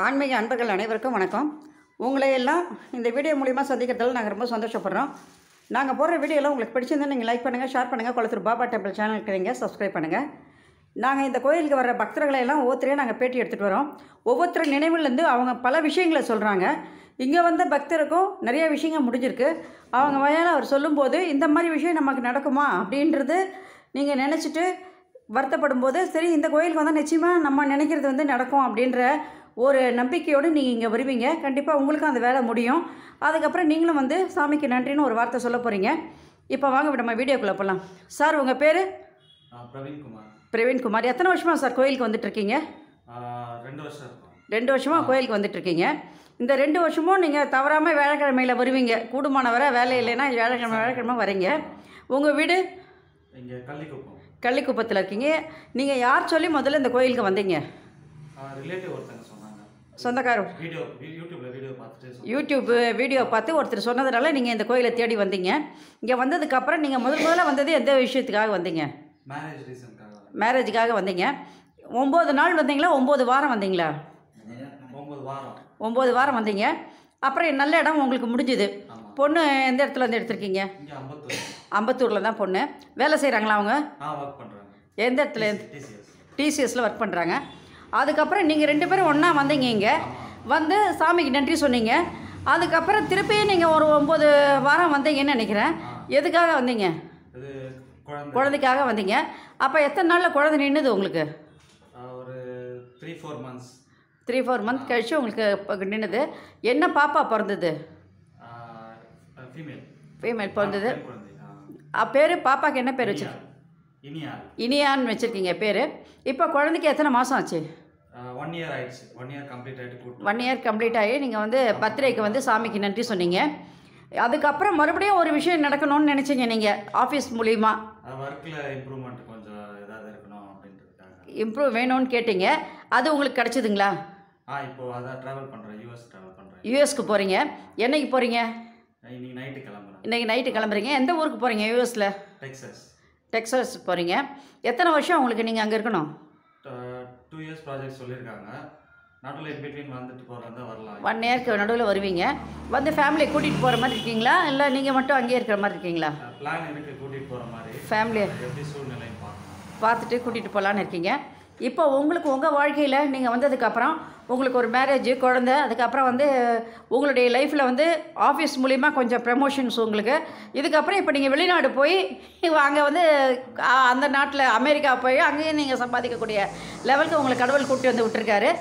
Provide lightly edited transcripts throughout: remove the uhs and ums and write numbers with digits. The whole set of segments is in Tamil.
ஆன்மீக அன்பர்கள் அனைவருக்கும் வணக்கம். உங்களை எல்லாம் இந்த வீடியோ மூலிமா சந்திக்கிறதால நாங்கள் ரொம்ப சந்தோஷப்படுறோம். நாங்கள் போடுற வீடியோலாம் உங்களுக்கு பிடிச்சிருந்தா நீங்கள் லைக் பண்ணுங்கள், ஷேர் பண்ணுங்கள். குளத்தூர் பாபா டெம்பிள் சேனலுக்கு நீங்கள் சப்ஸ்கிரைப் பண்ணுங்கள். நாங்கள் இந்த கோயிலுக்கு வர பக்தர்களை எல்லாம் ஒவ்வொருத்தரையும் நாங்கள் பேட்டி எடுத்துகிட்டு வரோம். ஒவ்வொருத்தர் நினைவுலேருந்து அவங்க பல விஷயங்களை சொல்கிறாங்க. இங்கே வந்த பக்தருக்கும் நிறைய விஷயங்கள் முடிஞ்சிருக்கு. அவங்க வயலில் அவர் சொல்லும்போது இந்த மாதிரி விஷயம் நமக்கு நடக்குமா அப்படின்றது நீங்கள் நினச்சிட்டு வருத்தப்படும் போது, சரி இந்த கோயிலுக்கு வந்தால் நிச்சயமாக நம்ம நினைக்கிறது நடக்கும் அப்படின்ற ஒரு நம்பிக்கையோடு நீங்கள் இங்கே வருவீங்க. கண்டிப்பாக உங்களுக்கும் அந்த வேலை முடியும். அதுக்கப்புறம் நீங்களும் சாமிக்கு நன்றின்னு ஒரு வார்த்தை சொல்ல போகிறீங்க. இப்போ வாங்க நம்ம வீடியோக்குள்ளே போகலாம். சார் உங்கள் பேர்? பிரவீன்குமார். பிரவீன்குமார். எத்தனை வருஷமாக சார் கோயிலுக்கு வந்துட்டுருக்கீங்க? 2 வருஷம். 2 வருஷமாக கோயிலுக்கு வந்துட்டுருக்கீங்க. இந்த 2 வருஷமும் நீங்கள் தவறாமல் வியாழக்கிழமையில் வருவீங்க. கூடுமானவரை வேலை இல்லைன்னா வியாழக்கிழமை வரீங்க. உங்கள் வீடு இங்கே கள்ளிக்குப்பத்தில் இருக்கீங்க. நீங்கள் யார் சொல்லி முதல்ல இந்த கோயிலுக்கு வந்தீங்க? ரிலேட்டிவ் ஒருத்தங்க சொன்னாங்க. சொந்தக்காரர் யூடியூப் வீடியோ பார்த்து ஒருத்தர் சொன்னதுனால நீங்கள் இந்த கோயிலை தேடி வந்தீங்க. இங்கே வந்ததுக்கப்புறம் நீங்கள் முதல்ல வந்தது எந்த விஷயத்துக்காக வந்தீங்க? மேரேஜுக்காக வந்தீங்க. 9 நாள் வந்தீங்களா? 9 வாரம் வந்தீங்களா? 9 வாரம் வந்தீங்க. அப்புறம் நல்ல இடம் உங்களுக்கு முடிஞ்சுது. பொண்ணு எந்த இடத்துல எடுத்திருக்கீங்க? அம்பத்தூரில் தான் பொண்ணு. வேலை செய்கிறாங்களா அவங்க? எந்த இடத்துல? டிசிஎஸில் ஒர்க் பண்ணுறாங்க. அதுக்கப்புறம் நீங்கள் 2 பேரும் ஒன்றா வந்தீங்க. இங்கே வந்து சாமிக்கு நன்றி சொன்னீங்க. அதுக்கப்புறம் திருப்பியும் நீங்கள் ஒரு 9 வாரம் வந்தீங்கன்னு நினைக்கிறேன். எதுக்காக வந்தீங்க? குழந்தைக்காக வந்தீங்க. அப்போ எத்தனை நாளில் குழந்தை நின்றுது உங்களுக்கு? ஒரு 3-4 மந்த் கழிச்சு உங்களுக்கு நின்றுது. என்ன பாப்பா பிறந்தது? ஃபீமேல் பிறந்தது. பேர் பாப்பாவுக்கு என்ன பேர் வச்சு? இனியான்னு வச்சுருக்கீங்க பேர். இப்போ குழந்தைக்கு எத்தனை மாதம் ஆச்சு? 1 இயர் ஆயிடுச்சு. 1 இயர் கம்ப்ளீட் ஆகிட்டு 1 இயர் கம்ப்ளீட் ஆகி நீங்கள் பர்த்டேக்கு சாமிக்கு நன்றி சொன்னீங்க. அதுக்கப்புறம் மறுபடியும் ஒரு விஷயம் நடக்கணும்னு நினச்சிங்க நீங்கள் ஆஃபீஸ் மூலிமா. ஒர்க்கில் இம்ப்ரூவ்மெண்ட் கொஞ்சம் ஏதாவது இருக்கணும் அப்படின்றதுக்காக இம்ப்ரூவ் வேணும்னு கேட்டிங்க. அது உங்களுக்கு கிடச்சிதுங்களா? இப்போ அதான் ட்ராவல் பண்ணுறேன். யூஎஸ்க்கு போகிறீங்க. என்னைக்கு போகிறீங்க? இன்னைக்கு நைட்டு கிளம்புறீங்க. எந்த ஊருக்கு போகிறீங்க யூஎஸில்? டெக்ஸாஸ் போகிறீங்க. எத்தனை வருஷம் உங்களுக்கு நீங்கள் அங்கே இருக்கணும்? 2 இயர்ஸ் ப்ராஜெக்ட் சொல்லியிருக்காங்க. நடுவில் இன் பிட்வீன் வந்துட்டு போகிறதா வரலாம். 1 இயருக்கு நடுவில் வருவீங்க. ஃபேமிலியை கூட்டிகிட்டு போகிற மாதிரி இருக்கீங்களா, இல்லை நீங்கள் மட்டும் அங்கேயே இருக்கிற மாதிரி இருக்கீங்களா? பிளான் இருக்குது கூட்டிகிட்டு போகிற மாதிரி. ஃபேமிலியை எப்படி சூழ்நிலையும் பார்த்துட்டு கூட்டிகிட்டு போகலான்னு இருக்கீங்க. இப்போ உங்களுக்கு உங்கள் வாழ்க்கையில் நீங்கள் வந்ததுக்கப்புறம் உங்களுக்கு ஒரு மேரேஜ், குழந்தை, அதுக்கப்புறம் உங்களுடைய லைஃப்பில் ஆஃபீஸ் மூலிமா கொஞ்சம் ப்ரமோஷன்ஸ் உங்களுக்கு. இதுக்கப்புறம் இப்போ நீங்கள் வெளிநாடு போய் அங்கே அந்த நாட்டில் அமெரிக்கா போய் அங்கேயும் நீங்கள் சம்பாதிக்கக்கூடிய லெவலுக்கு உங்களுக்கு கடவுள் கூட்டி விட்டுருக்காரு.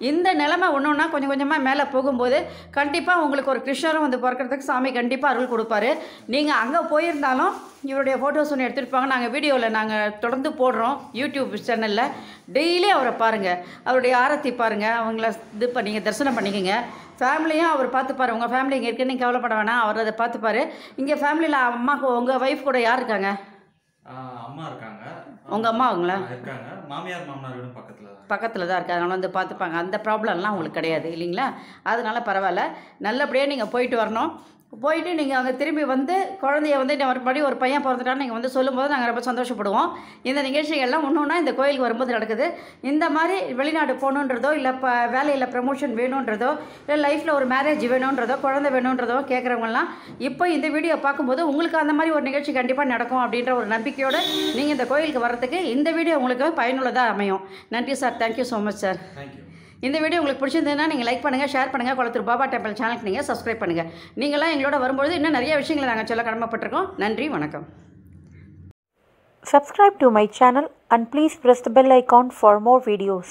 இந்த நிலைமை ஒன்றுன்னா கொஞ்சம் கொஞ்சமாக மேலே போகும்போது கண்டிப்பாக உங்களுக்கு ஒரு கிருஷ்ணரும் பிறக்கிறதுக்கு சாமி கண்டிப்பாக அருள் கொடுப்பாரு. நீங்கள் அங்கே போயிருந்தாலும் இவருடைய ஃபோட்டோஸ் ஒன்று எடுத்துகிட்டு போங்க. நாங்கள் வீடியோவில் நாங்கள் தொடர்ந்து போடுறோம் யூடியூப் சேனலில். டெய்லி அவரை பாருங்கள், அவருடைய ஆரத்தி பாருங்கள், அவங்கள பண்ணிங்க தரிசனம் பண்ணிக்கோங்க. ஃபேமிலியும் அவர் பார்த்துப்பார். உங்கள் ஃபேமிலி இங்கே இருக்குன்னு நீங்கள் கவலைப்பட வேணாம், அவர் அதை பார்த்துப்பார். இங்கே ஃபேமிலியில் அம்மாவுக்கு உங்கள் ஒய்ஃப் கூட யார் இருக்காங்க? அம்மா இருக்காங்க. உங்கள் அம்மா அவங்களா இருக்காங்க? மாமியார் மாமனார் வீடும் பக்கத்தில் தான் இருக்குது. அதனால் பார்த்துப்பாங்க. அந்த ப்ராப்ளம்லாம் உங்களுக்கு கிடையாது இல்லைங்களா? அதனால் பரவாயில்ல. நல்லபடியாக நீங்கள் போயிட்டு வரணும். போயிட்டு நீங்கள் அங்கே திரும்பி குழந்தைய மறுபடியும் ஒரு பையன் பிறந்துட்டான்னு நீங்கள் சொல்லும்போது நாங்கள் ரொம்ப சந்தோஷப்படுவோம். இந்த நிகழ்ச்சிகள்லாம் ஒன்றுன்னா இந்த கோயிலுக்கு வரும்போது நடக்குது. இந்த மாதிரி வெளிநாடு போகணுன்றதோ, இல்லை வேலையில் ப்ரமோஷன் வேணுன்றதோ, இல்லை லைஃப்பில் ஒரு மேரேஜ் வேணுன்றதோ, குழந்தை வேணுன்றதோ கேட்குறவங்கலாம் இப்போ இந்த வீடியோ பார்க்கும்போது உங்களுக்கு அந்த மாதிரி ஒரு நிகழ்ச்சி கண்டிப்பாக நடக்கும் அப்படின்ற ஒரு நம்பிக்கையோடு நீங்கள் இந்த கோயிலுக்கு வர்றதுக்கு இந்த வீடியோ உங்களுக்கு பயனுள்ளதாக அமையும். நன்றி sir. Thank you so much sir. இந்த வீடியோ உங்களுக்கு பிடிச்சிருந்ததுன்னா நீங்கள் லைக் பண்ணுங்கள், ஷேர் பண்ணுங்கள். குளத்தூர் பாபா டெம்பிள் சேனலுக்கு நீங்கள் சப்ஸ்கிரைப் பண்ணுங்கள். நீங்களாம் எங்களோட வரும்போது இன்னும் நிறைய விஷயங்களை நாங்கள் சொல்ல கடமைப்பட்டிருக்கோம். நன்றி, வணக்கம். Subscribe to my channel and please press the bell icon for more videos.